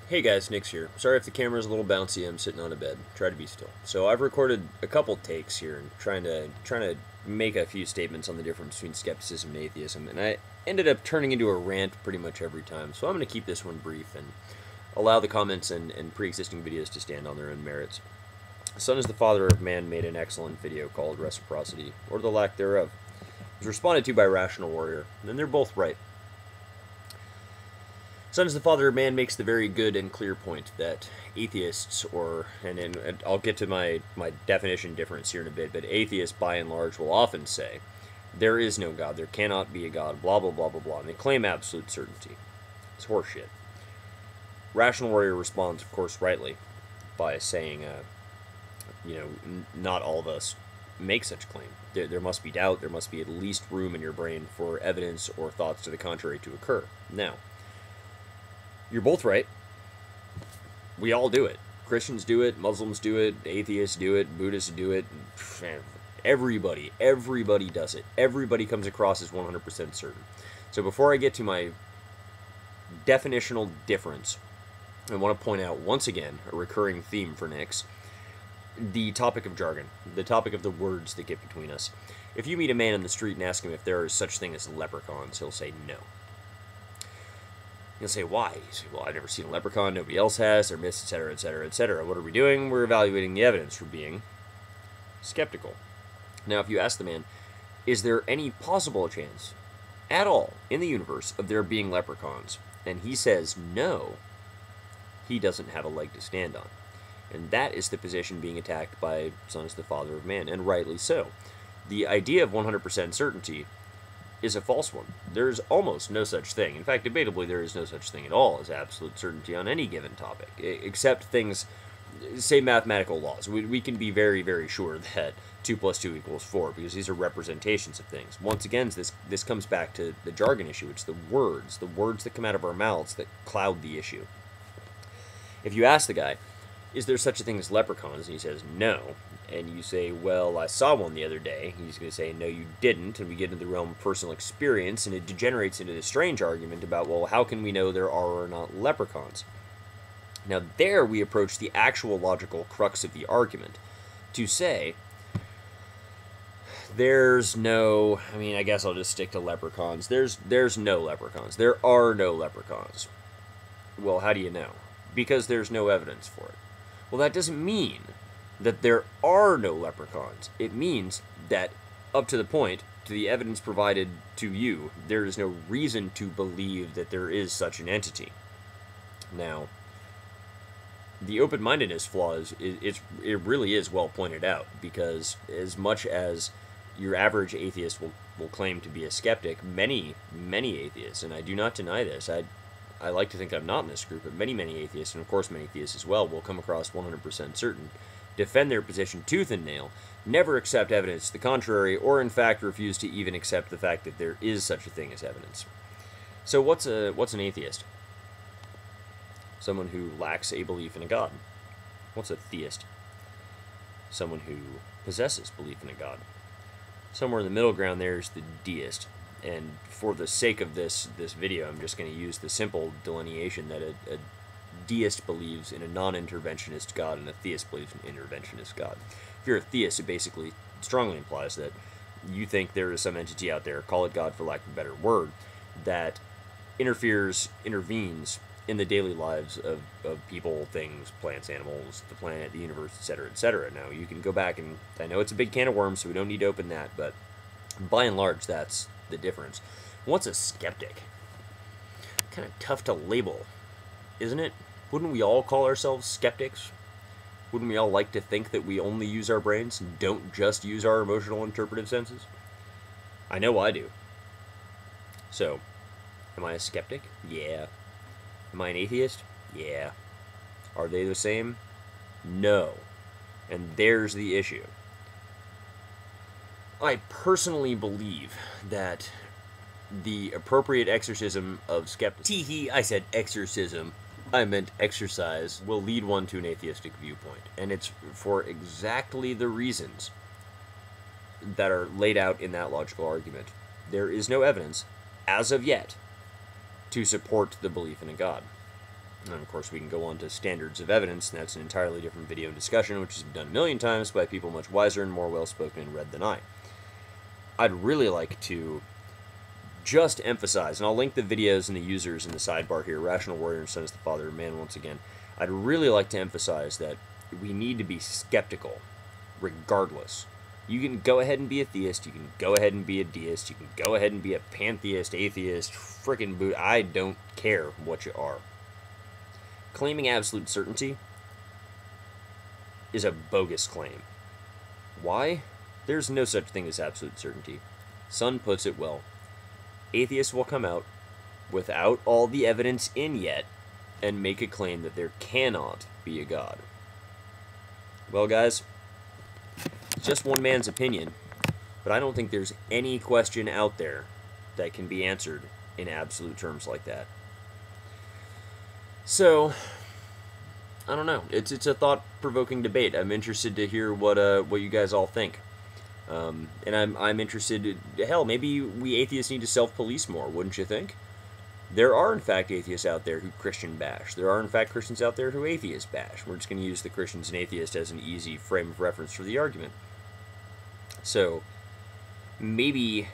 Hey guys, Nick's here. Sorry if the camera's a little bouncy, I'm sitting on a bed. Try to be still. So I've recorded a couple takes here and trying to make a few statements on the difference between skepticism and atheism, and I ended up turning into a rant pretty much every time. So I'm going to keep this one brief and allow the comments and pre-existing videos to stand on their own merits. The Son is the Father of Man made an excellent video called Reciprocity, or the Lack Thereof. It was responded to by Rational Warrior, and they're both right. Son is the Father of Man makes the very good and clear point that atheists, and I'll get to my definition difference here in a bit, but atheists by and large will often say, there is no God, there cannot be a God, blah, blah, blah, blah, blah, and they claim absolute certainty. It's horseshit. Rational Warrior responds, of course, rightly, by saying, not all of us make such claim. There must be doubt, there must be at least room in your brain for evidence or thoughts to the contrary to occur. Now, you're both right. We all do it. Christians do it, Muslims do it, atheists do it, Buddhists do it. Everybody does it. Everybody comes across as 100% certain. So before I get to my definitional difference, I want to point out once again a recurring theme for Nix, the topic of jargon, the topic of the words that get between us. If you meet a man in the street and ask him if there is such thing as leprechauns, he'll say no. You'll say, why? You say, well, I've never seen a leprechaun, nobody else has, they're myths, etc., etc., etc. What are we doing? We're evaluating the evidence for being skeptical. Now, if you ask the man, is there any possible chance at all in the universe of there being leprechauns? And he says no, he doesn't have a leg to stand on. And that is the position being attacked by Son is the Father of Man, and rightly so. The idea of 100% certainty is a false one. There's almost no such thing. In fact, debatably, there is no such thing at all as absolute certainty on any given topic, except things, say mathematical laws. We can be very, very sure that 2 plus 2 equals 4, because these are representations of things. Once again, this comes back to the jargon issue. It's the words that come out of our mouths that cloud the issue. If you ask the guy, is there such a thing as leprechauns? And he says no. And you say, well, I saw one the other day. He's going to say, no, you didn't. And we get into the realm of personal experience, and it degenerates into this strange argument about, well, how can we know there are or not leprechauns? Now, there we approach the actual logical crux of the argument to say, there's no, I guess I'll just stick to leprechauns. There's no leprechauns. There are no leprechauns. Well, how do you know? Because there's no evidence for it. Well, that doesn't mean that there are no leprechauns. It means that up to the point, to the evidence provided to you, there is no reason to believe that there is such an entity. Now, the open-mindedness flaw it really is well pointed out, because as much as your average atheist will claim to be a skeptic, many atheists, and I do not deny this, I like to think I'm not in this group, but many atheists, and of course many theists as well, will come across 100% certain, defend their position tooth and nail, never accept evidence to the contrary, or in fact refuse to even accept the fact that there is such a thing as evidence. So what's an atheist? Someone who lacks a belief in a God. What's a theist? Someone who possesses belief in a God. Somewhere in the middle ground there is the deist. And for the sake of this video, I'm just going to use the simple delineation that a deist believes in a non-interventionist God and a theist believes in an interventionist God. If you're a theist, it basically strongly implies that you think there is some entity out there, call it God for lack of a better word, that intervenes in the daily lives of people, things, plants, animals, the planet, the universe, etc., etc. Now, you can go back, and I know it's a big can of worms, so we don't need to open that, but by and large, that's the difference. What's a skeptic? Kind of tough to label, isn't it? Wouldn't we all call ourselves skeptics? Wouldn't we all like to think that we only use our brains and don't just use our emotional interpretive senses? I know I do. So, am I a skeptic? Yeah. Am I an atheist? Yeah. Are they the same? No. And there's the issue. I personally believe that the appropriate exorcism of skepticism, tee-hee, I said exorcism, I meant exercise, will lead one to an atheistic viewpoint. And it's for exactly the reasons that are laid out in that logical argument. There is no evidence, as of yet, to support the belief in a God. And of course, we can go on to standards of evidence, and that's an entirely different video discussion, which has been done a million times by people much wiser and more well-spoken and read than I. I'd really like to just emphasize, and I'll link the videos and the users in the sidebar here, Rational Warrior and Son is the Father of Man once again. I'd really like to emphasize that we need to be skeptical, regardless. You can go ahead and be a theist, you can go ahead and be a deist, you can go ahead and be a pantheist, atheist, frickin' Buddha. I don't care what you are. Claiming absolute certainty is a bogus claim. Why? There's no such thing as absolute certainty. Son puts it well. Atheists will come out without all the evidence in yet and make a claim that there cannot be a God. Well, guys, it's just one man's opinion, but I don't think there's any question out there that can be answered in absolute terms like that. So, I don't know. It's a thought-provoking debate. I'm interested to hear what you guys all think. And I'm interested, hell, maybe we atheists need to self-police more, wouldn't you think? There are, in fact, atheists out there who Christian bash. There are, in fact, Christians out there who atheist bash. We're just going to use the Christians and atheists as an easy frame of reference for the argument. So, maybe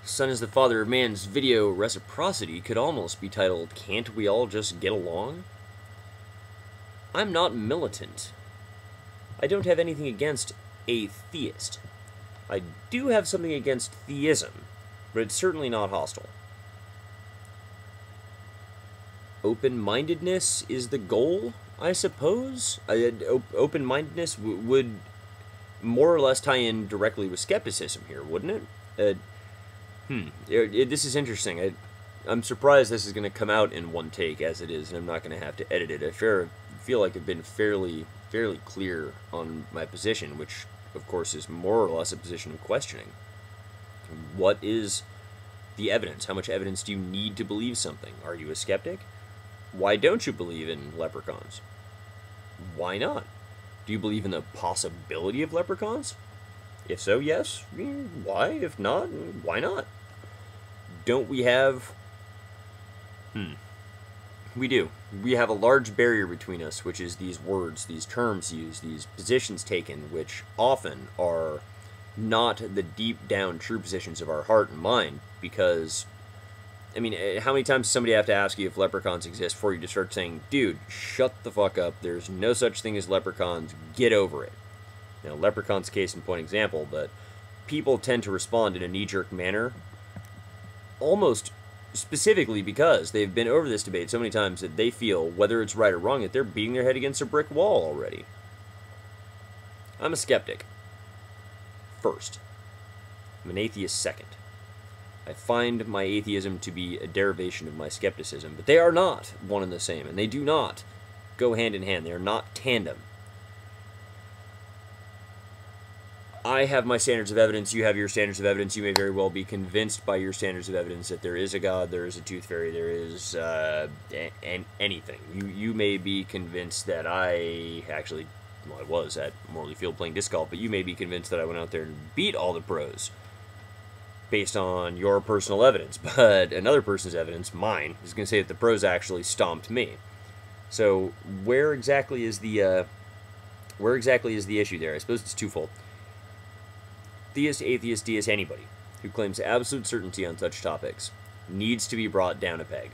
Son is the Father of Man's video reciprocity could almost be titled, Can't We All Just Get Along? I'm not militant. I don't have anything against a theist. I do have something against theism, but it's certainly not hostile. Open-mindedness is the goal, I suppose. Open-mindedness would more or less tie in directly with skepticism here, wouldn't it? This is interesting. I'm surprised this is going to come out in one take as it is, and I'm not going to have to edit it. I feel like I've been fairly clear on my position, which, of course, is more or less a position of questioning. What is the evidence? How much evidence do you need to believe something? Are you a skeptic? Why don't you believe in leprechauns? Why not? Do you believe in the possibility of leprechauns? If so, yes. Why? If not, why not? Don't we have... We do. We have a large barrier between us, which is these words, these terms used, these positions taken, which often are not the deep down true positions of our heart and mind, because, I mean, how many times does somebody have to ask you if leprechauns exist before you just start saying, dude, shut the fuck up, there's no such thing as leprechauns, get over it. Now, leprechauns case in point example, but people tend to respond in a knee-jerk manner, almost specifically because they've been over this debate so many times that they feel, whether it's right or wrong, that they're beating their head against a brick wall already. I'm a skeptic. First. I'm an atheist second. I find my atheism to be a derivation of my skepticism, but they are not one and the same, and they do not go hand in hand. They are not tandem. I have my standards of evidence, you have your standards of evidence. You may very well be convinced by your standards of evidence that there is a God, there is a tooth fairy, there is anything. You may be convinced that I actually, well, I was at Morley Field playing disc golf, but you may be convinced that I went out there and beat all the pros based on your personal evidence. But another person's evidence, mine, is going to say that the pros actually stomped me. So where exactly is the issue there? I suppose it's twofold. Theist, atheist, deist, anybody who claims absolute certainty on such topics needs to be brought down a peg,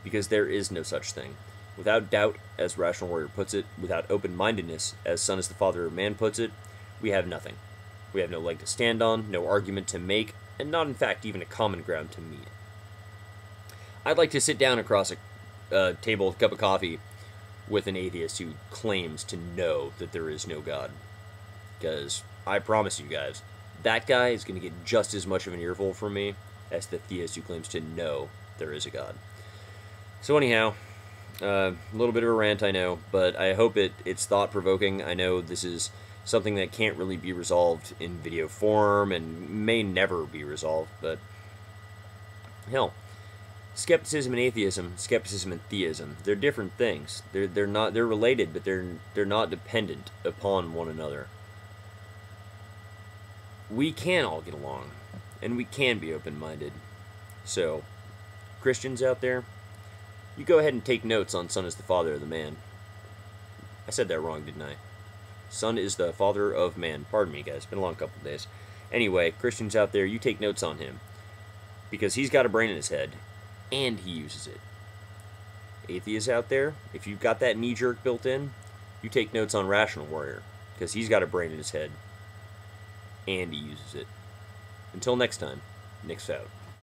because there is no such thing. Without doubt, as Rational Warrior puts it, without open-mindedness, as Son is the Father of Man puts it, we have nothing. We have no leg to stand on, no argument to make, and not, in fact, even a common ground to meet. I'd like to sit down across a table with a cup of coffee with an atheist who claims to know that there is no God. Because I promise you guys, that guy is going to get just as much of an earful from me as the theist who claims to know there is a God. So anyhow, a little bit of a rant, I know, but I hope it's thought-provoking. I know this is something that can't really be resolved in video form and may never be resolved, but hell, skepticism and atheism, skepticism and theism, they're different things. They're related, but they're not dependent upon one another. We can all get along, and we can be open-minded. So, Christians out there, You go ahead and take notes on Son is the father of the man. I said that wrong, didn't I? Son is the father of man. Pardon me, guys. It's been a long couple of days. Anyway, Christians out there, you take notes on him. Because he's got a brain in his head, and he uses it. Atheists out there, if you've got that knee-jerk built in, you take notes on Rational Warrior. Because he's got a brain in his head, and he uses it. Until next time, Nix out.